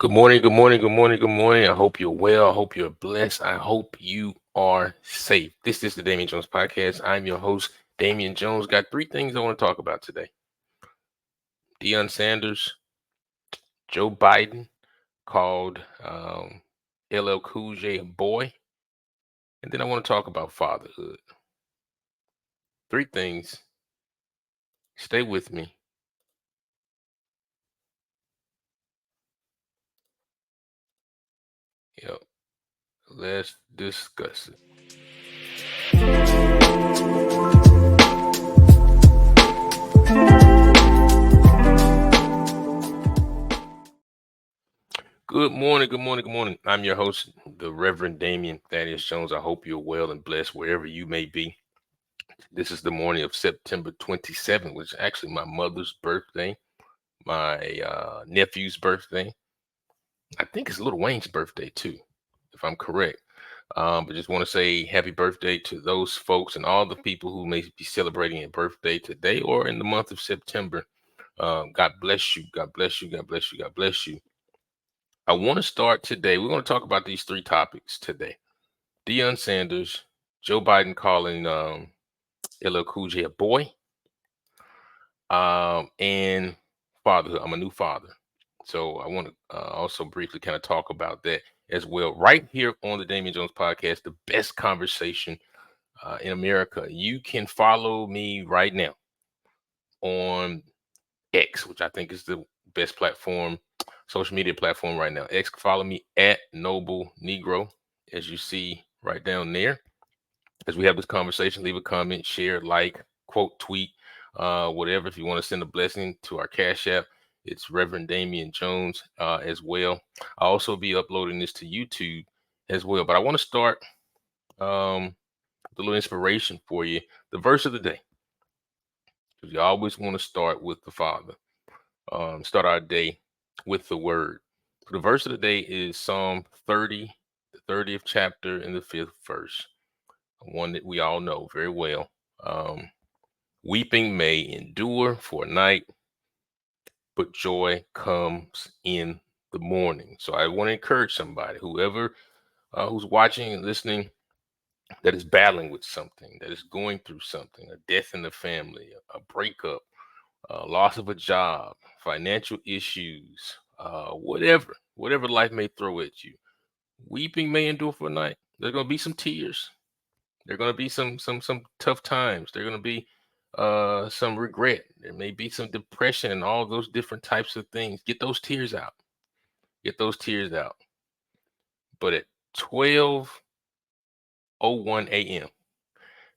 Good morning, good morning, good morning, good morning. I hope you're well. I hope you're blessed. I hope you are safe. This is the Damien Jones podcast. I'm your host, Damien Jones. Got three things I want to talk about today. Deion Sanders, Joe Biden called LL Cool J a boy. And then I want to talk about fatherhood. Three things. Stay with me. Yep. Let's discuss it. Good morning, good morning, good morning. I'm your host, the Reverend Damien Thaddeus Jones. I hope you're well and blessed wherever you may be. This is the morning of September 27th, which is actually my mother's birthday, my nephew's birthday. I think it's Little Wayne's birthday too, if I'm correct. But just want to say happy birthday to those folks and all the people who may be celebrating a birthday today or in the month of September. God bless you. God bless you. God bless you. God bless you. I want to start today. We're going to talk about these three topics today. Deion Sanders, Joe Biden calling LL Cool J a boy, and fatherhood. I'm a new father. So I want to also briefly kind of talk about that as well. Right here on the Damien Jones podcast, the best conversation in America. You can follow me right now on X, which I think is the best platform, social media platform right now. X, follow me at Noble Negro, as you see right down there. As we have this conversation, leave a comment, share, like, quote, tweet, whatever. If you want to send a blessing to our Cash App, it's Reverend Damien Jones as well. I'll also be uploading this to YouTube as well. But I want to start with a little inspiration for you. The verse of the day, because you always want to start with the Father. Start our day with the Word. So the verse of the day is Psalm 30, the 30th chapter and the 5th verse. One that we all know very well. Um, Weeping may endure for a night, but joy comes in the morning. So I want to encourage somebody, whoever who's watching and listening, that is battling with something, that is going through something, a death in the family, a breakup, loss of a job, financial issues, whatever life may throw at you. Weeping may endure for a night. There's going to be some tears. There are going to be some tough times. There are going to be some regret. There may be some depression and all those different types of things. Get those tears out. Get those tears out. But at 12:01 a.m.,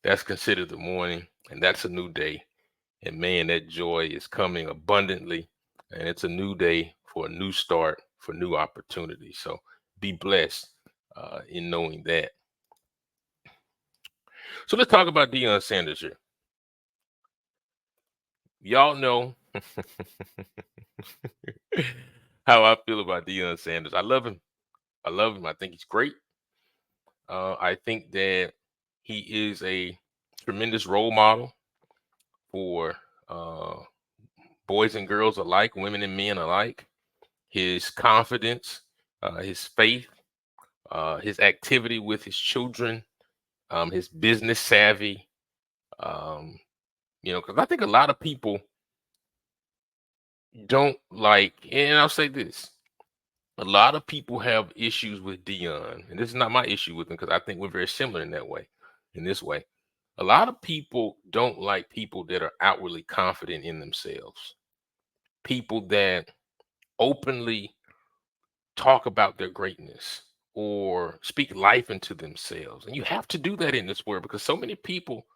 that's considered the morning, and that's a new day. And man, that joy is coming abundantly, and it's a new day for a new start, for new opportunities. So be blessed in knowing that. So let's talk about Deion Sanders here. Y'all know how I feel about Deion Sanders. I love him. I love him. I think he's great. I think that he is a tremendous role model for boys and girls alike, women and men alike. His confidence, his faith, his activity with his children, his business savvy. Um, because I think a lot of people don't like, and I'll say this: a lot of people have issues with Dion, and this is not my issue with him because I think we're very similar in that way. In this way, a lot of people don't like people that are outwardly confident in themselves, people that openly talk about their greatness or speak life into themselves. And you have to do that in this world because so many people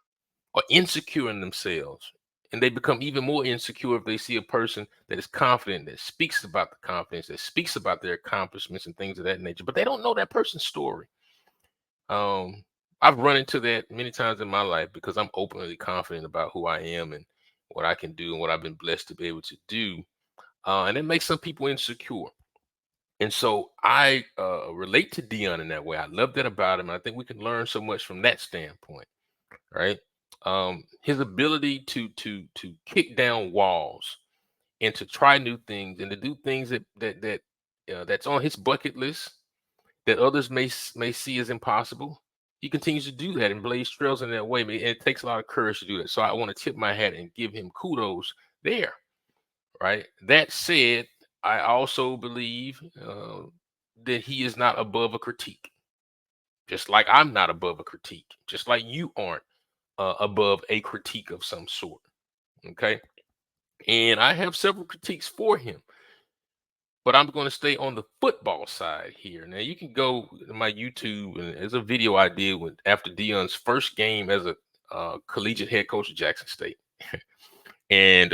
are insecure in themselves. And they become even more insecure if they see a person that is confident, that speaks about the confidence, that speaks about their accomplishments and things of that nature, but they don't know that person's story. Um, I've run into that many times in my life because I'm openly confident about who I am and what I can do and what I've been blessed to be able to do. And it makes some people insecure. And so I relate to Dion in that way. I love that about him. I think we can learn so much from that standpoint, right? His ability to kick down walls and to try new things and to do things that that's on his bucket list that others may see as impossible. He continues to do that and blaze trails in that way. And it takes a lot of courage to do that. So I want to tip my hat and give him kudos there. Right. That said, I also believe that he is not above a critique, just like I'm not above a critique, just like you aren't above a critique of some sort. Okay. And I have several critiques for him, but I'm going to stay on the football side here. Now, you can go to my YouTube, and there's a video I did after Deion's first game as a collegiate head coach at Jackson State. And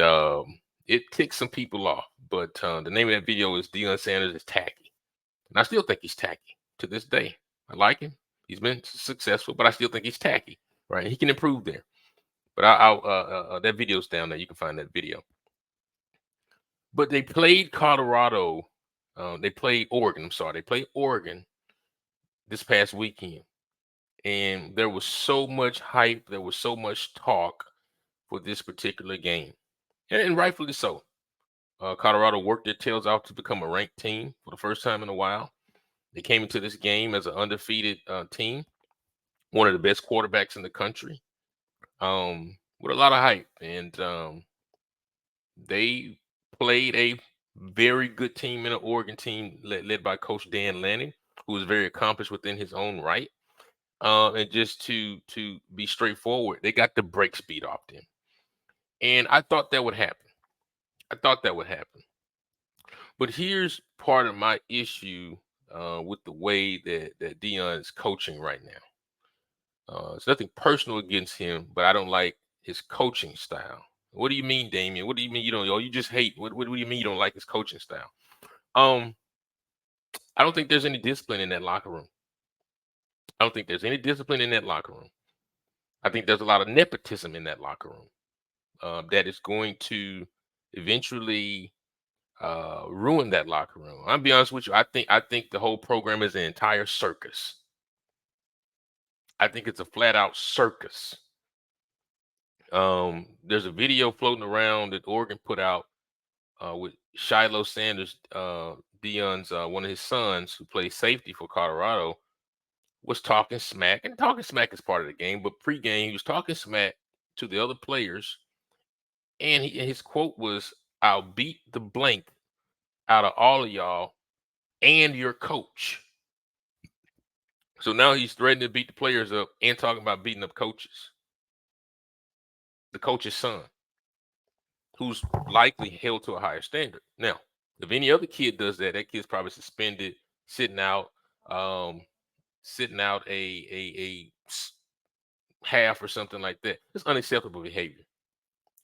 it ticked some people off. But the name of that video is Deion Sanders is tacky. And I still think he's tacky to this day. I like him. He's been successful, but I still think he's tacky. Right? He can improve there. But that video's down there. You can find that video. But they played Colorado. They played Oregon. I'm sorry. They played Oregon this past weekend. And there was so much hype. There was so much talk for this particular game. And rightfully so. Colorado worked their tails off to become a ranked team for the first time in a while. They came into this game as an undefeated team, one of the best quarterbacks in the country, with a lot of hype. And they played a very good team in an Oregon team led by Coach Dan Lanning, who is very accomplished within his own right. And just to be straightforward, they got the brakes beat off them. And I thought that would happen. But here's part of my issue with the way that Deion is coaching right now. It's nothing personal against him, but I don't like his coaching style. What do you mean, Damien? What do you mean you don't? Oh, you just hate. What do you mean you don't like his coaching style? I don't think there's any discipline in that locker room. I think there's a lot of nepotism in that locker room that is going to eventually ruin that locker room. I'll be honest with you. I think the whole program is an entire circus. I think it's a flat out circus. There's a video floating around that Oregon put out with Shiloh Sanders, Deion's one of his sons who plays safety for Colorado, was talking smack. And talking smack is part of the game, but pregame he was talking smack to the other players, and his quote was, "I'll beat the blank out of all of y'all and your coach." So now he's threatening to beat the players up and talking about beating up coaches. The coach's son, who's likely held to a higher standard. Now, if any other kid does that, that kid's probably suspended, sitting out a half or something like that. It's unacceptable behavior.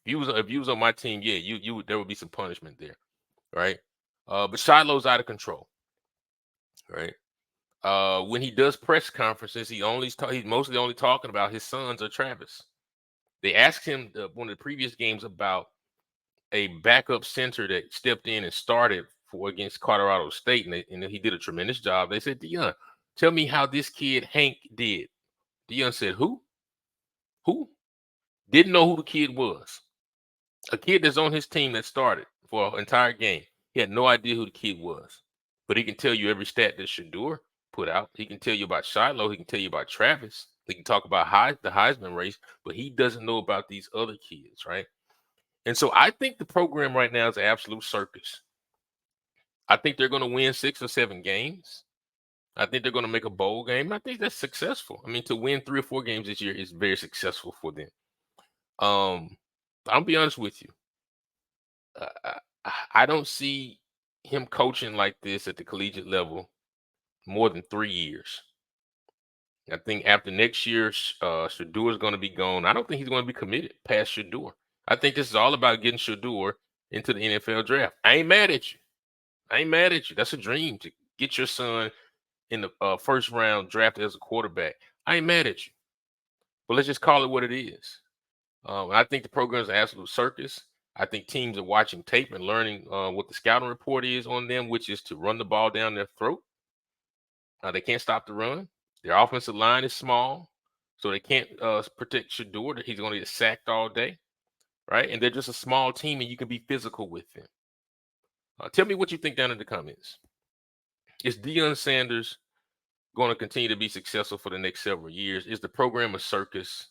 If you was on my team, yeah, there would be some punishment there, right? But Shiloh's out of control, right? When he does press conferences, he's mostly only talking about his sons or Travis. They asked him one of the previous games about a backup center that stepped in and started against Colorado State, and he did a tremendous job. They said, "Deion, tell me how this kid Hank did." Deion said, "Who? Who?" Didn't know who the kid was. A kid that's on his team that started for an entire game. He had no idea who the kid was, but he can tell you every stat that Shador put out. He can tell you about Shiloh. He can tell you about Travis. He can talk about the Heisman race, but he doesn't know about these other kids, right? And so I think the program right now is an absolute circus. I think they're going to win 6 or 7 games. I think they're going to make a bowl game. I think that's successful. I mean, to win 3 or 4 games this year is very successful for them. I'll be honest with you. I don't see him coaching like this at the collegiate level more than 3 years. I think after next year, Shador is going to be gone. I don't think he's going to be committed past Shador. I think this is all about getting Shador into the NFL draft. I ain't mad at you. That's a dream to get your son in the first round drafted as a quarterback. I ain't mad at you. But let's just call it what it is. I think the program is an absolute circus. I think teams are watching tape and learning what the scouting report is on them, which is to run the ball down their throat. They can't stop the run. Their offensive line is small, so they can't protect Shador. That he's going to get sacked all day, right? And they're just a small team, and you can be physical with them. Tell me what you think down in the comments. Is Deion Sanders going to continue to be successful for the next several years? Is the program a circus?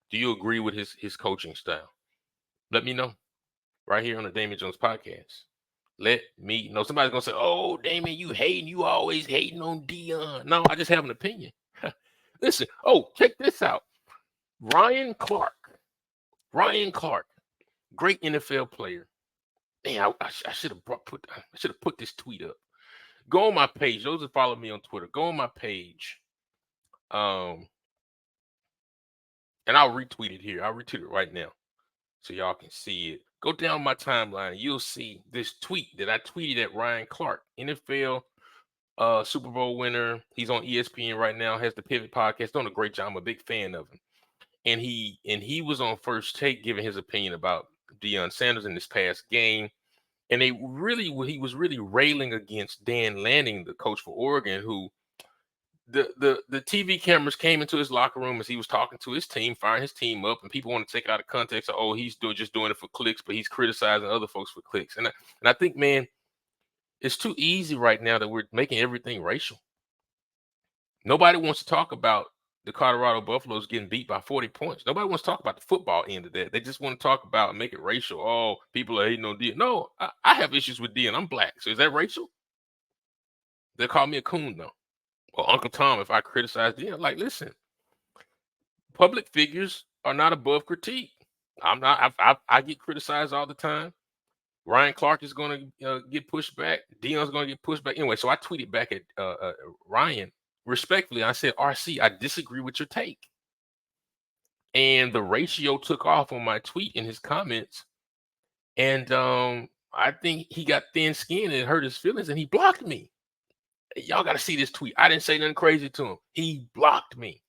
Do you agree with his coaching style? Let me know right here on the Damien Jones podcast. Let me know. Somebody's gonna say, "Oh, Damien, you hating? You always hating on Deion." No, I just have an opinion. Listen. Oh, check this out. Ryan Clark. Ryan Clark, great NFL player. Man, I should have put this tweet up. Go on my page. Those that follow me on Twitter, go on my page. And I'll retweet it here. I'll retweet it right now so y'all can see it. Go down my timeline. You'll see this tweet that I tweeted at Ryan Clark, NFL Super Bowl winner. He's on ESPN right now. Has the Pivot podcast. Doing a great job. I'm a big fan of him. And he was on First Take giving his opinion about Deion Sanders in this past game. And he was really railing against Dan Lanning, the coach for Oregon, who the TV cameras came into his locker room as he was talking to his team, firing his team up, and people want to take it out of context. Oh, he's just doing it for clicks, but he's criticizing other folks for clicks. And I think, man, it's too easy right now that we're making everything racial. Nobody wants to talk about the Colorado Buffaloes getting beat by 40 points. Nobody wants to talk about the football end of that. They just want to talk about and make it racial. Oh, people are hating on Deion. No, I have issues with Deion. I'm black. So is that racial? They call me a coon, though. Or Uncle Tom if I criticize Deion. Like, listen, public figures are not above critique. I'm not. I get criticized all the time. Ryan Clark is going to get pushed back. Deion's going to get pushed back. Anyway, so I tweeted back at Ryan respectfully. I said, RC, I disagree with your take. And the ratio took off on my tweet in his comments. And I think he got thin skin and it hurt his feelings and he blocked me. Y'all got to see this tweet. I didn't say nothing crazy to him. He blocked me.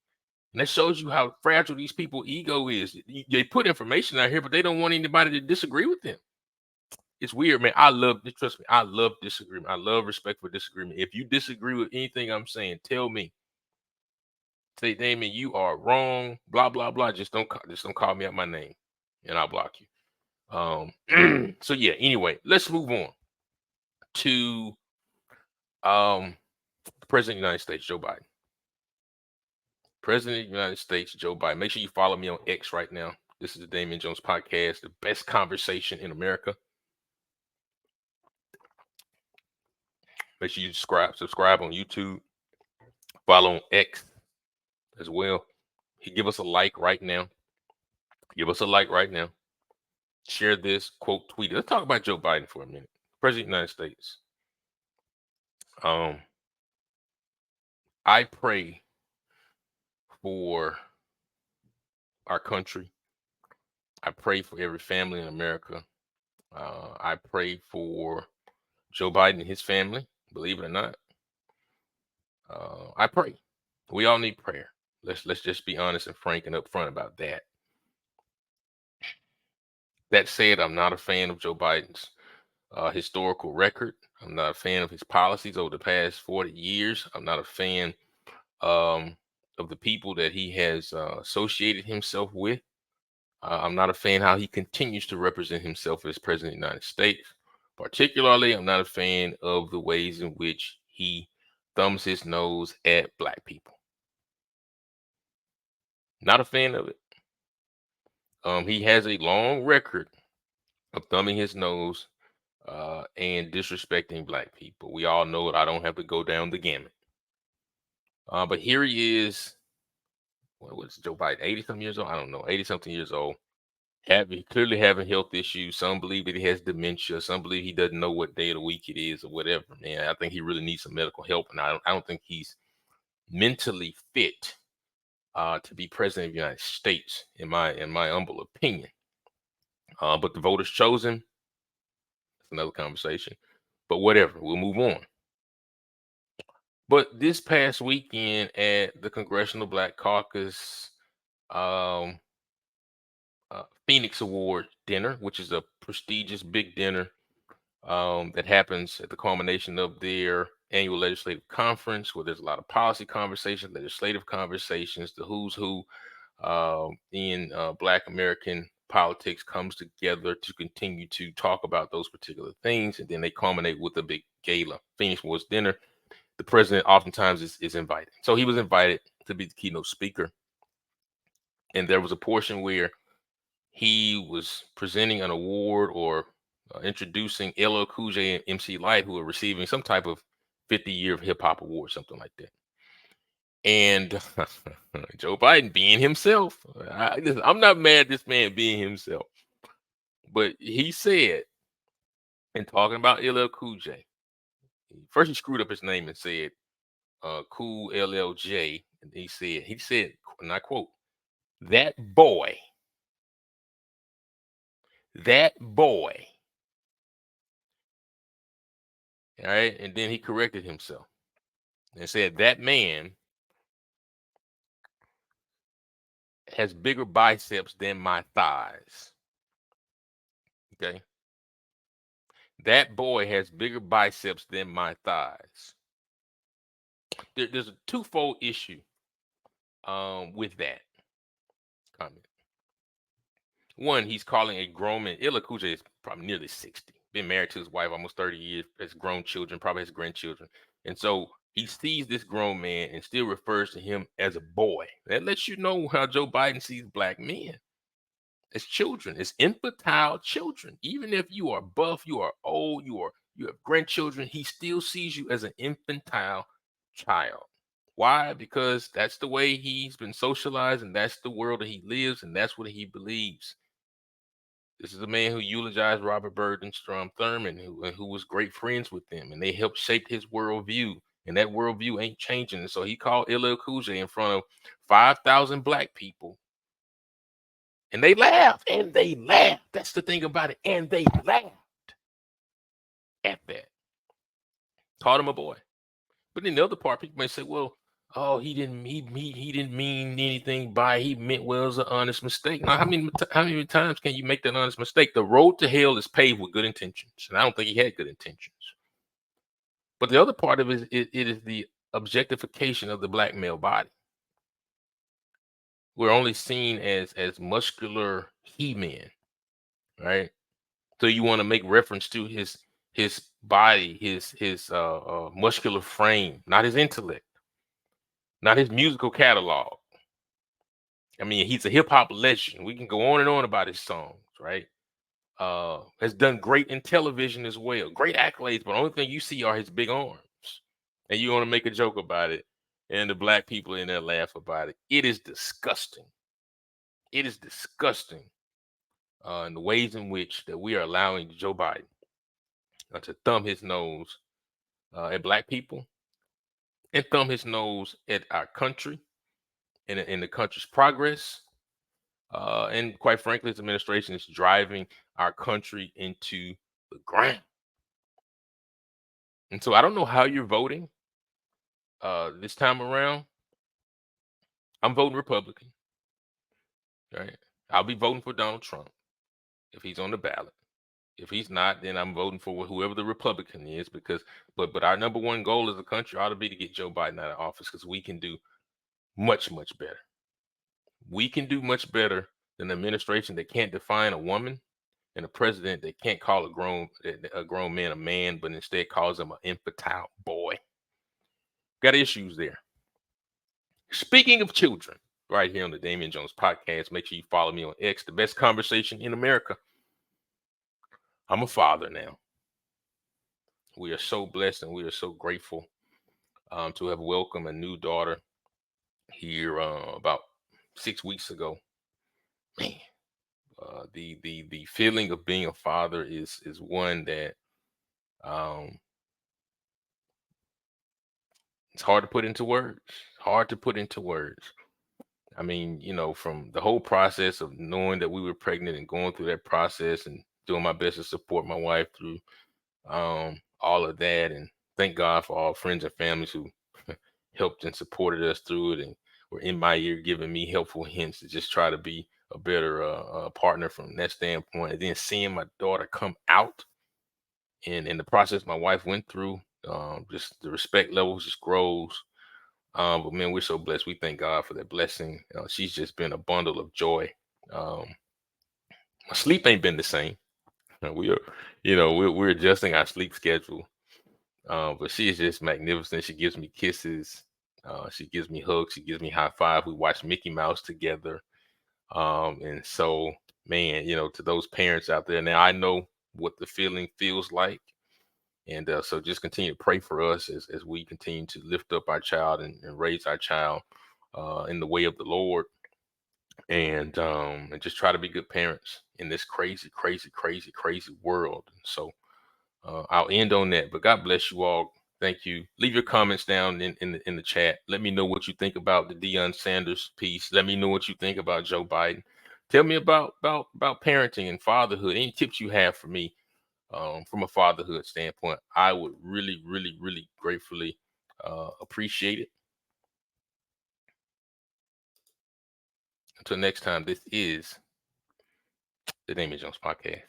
And that shows you how fragile these people's ego is. They put information out here, but they don't want anybody to disagree with them. It's weird, man. Trust me, I love disagreement. I love respect for disagreement. If you disagree with anything I'm saying, tell me. Say, Damien, you are wrong, blah, blah, blah. Just don't call me out my name and I'll block you. So yeah, anyway, let's move on to the President of the United States, Joe Biden. President of the United States, Joe Biden. Make sure you follow me on X right now. This is the Damien Jones podcast, the best conversation in America. Make sure you subscribe on YouTube. Follow on X as well. Give us a like right now. Give us a like right now. Share this, quote, tweet it. Let's talk about Joe Biden for a minute. President of the United States. I pray for our country. I pray for every family in America. I pray for Joe Biden and his family, believe it or not. I pray. We all need prayer. Let's just be honest and frank and upfront about that. That said, I'm not a fan of Joe Biden's historical record. I'm not a fan of his policies over the past 40 years. I'm not a fan of the people that he has associated himself with. I'm not a fan how he continues to represent himself as president of the United States. Particularly, I'm not a fan of the ways in which he thumbs his nose at black people. Not a fan of it. He has a long record of thumbing his nose and disrespecting black people. We all know it. I don't have to go down the gamut. But here he is. What's Joe Biden? 80-something years old? I don't know. 80-something years old. Clearly having health issues. Some believe that he has dementia. Some believe he doesn't know what day of the week it is or whatever. Man, I think he really needs some medical help. And I don't think he's mentally fit to be president of the United States, in my humble opinion. But the voters chose him. That's another conversation. But whatever, we'll move on. But this past weekend at the Congressional Black Caucus Phoenix Award dinner, which is a prestigious big dinner that happens at the culmination of their annual legislative conference, where there's a lot of policy conversations, legislative conversations, the who's who in Black American politics comes together to continue to talk about those particular things. And then they culminate with a big gala, Phoenix Awards dinner. the president oftentimes is invited. So he was invited to be the keynote speaker. And there was a portion where he was presenting an award or introducing LL Cool J and MC Lyte, who were receiving some type of 50-year hip hop award, something like that. And Joe Biden being himself, I'm not mad at this man being himself, but he said, in talking about LL Cool J, first he screwed up his name and said Cool LLJ, and he said, and I quote, that boy, all right, and then he corrected himself and said that man has bigger biceps than my thighs. Okay. That boy has bigger biceps than my thighs. There's a twofold issue with that comment. One, he's calling a grown man. LL Cool J is probably nearly 60. Been married to his wife almost 30 years, has grown children, probably has grandchildren. And so he sees this grown man and still refers to him as a boy. That lets you know how Joe Biden sees black men. As children, as infantile children. Even if you are buff, you are old, you have grandchildren, he still sees you as an infantile child. Why? Because that's the way he's been socialized, and that's the world that he lives, and that's what he believes. This is a man who eulogized Robert Byrd and Strom Thurmond, who was great friends with them, and they helped shape his worldview. And that worldview ain't changing. And so he called LL Cool J in front of 5,000 black people. And they laughed. And they laughed. That's the thing about it. And they laughed at that. Called him a boy. But then the other part, people may say, well, oh, he didn't mean anything by it. He meant well, it was an honest mistake. Now, how many times can you make that honest mistake? The road to hell is paved with good intentions. And I don't think he had good intentions. But the other part of it is the objectification of the black male body. We're only seen as muscular he-men, right? So you want to make reference to his body, his muscular frame, not his intellect, not his musical catalog. I mean, he's a hip hop legend. We can go on and on about his songs, right? Has done great in television as well, great accolades. But the only thing you see are his big arms, and you want to make a joke about it, and the black people in there laugh about it. It is disgusting. It is disgusting in the ways in which that we are allowing Joe Biden to thumb his nose at black people and thumb his nose at our country and in the country's progress. And quite frankly, his administration is driving our country into the ground. And so I don't know how you're voting this time around. I'm voting Republican. Right? I'll be voting for Donald Trump if he's on the ballot. If he's not, then I'm voting for whoever the Republican is, because but our number one goal as a country ought to be to get Joe Biden out of office, because we can do much better. We can do much better than an administration that can't define a woman and a president that can't call a grown man a man, but instead calls him an infantile boy. Got issues there. Speaking of children, right here on the Damien Jones podcast, make sure you follow me on X, the best conversation in America. I'm a father now. We are so blessed and we are so grateful to have welcomed a new daughter here about 6 weeks ago. Man, the feeling of being a father is one that it's hard to put into words. Hard to put into words. I mean, from the whole process of knowing that we were pregnant and going through that process and doing my best to support my wife through all of that, and thank God for all friends and families who helped and supported us through it and were in my ear giving me helpful hints to just try to be a better partner from that standpoint. And then seeing my daughter come out and in the process my wife went through, just the respect levels just grows. But man, we're so blessed. We thank God for that blessing. She's just been a bundle of joy. My sleep ain't been the same. We are, we're adjusting our sleep schedule But she is just magnificent. She gives me kisses. She gives me hugs. She gives me high five. We watch Mickey Mouse together. And so, man, to those parents out there, now I know what the feeling feels like. And so just continue to pray for us as we continue to lift up our child and raise our child in the way of the Lord. And just try to be good parents in this crazy, crazy, crazy, crazy world. So I'll end on that. But God bless you all. Thank you. Leave your comments down in the chat. Let me know what you think about the Deion Sanders piece. Let me know what you think about Joe Biden. Tell me about parenting and fatherhood. Any tips you have for me from a fatherhood standpoint, I would really, really, really gratefully appreciate it. Until next time, this is the Damien Jones Podcast.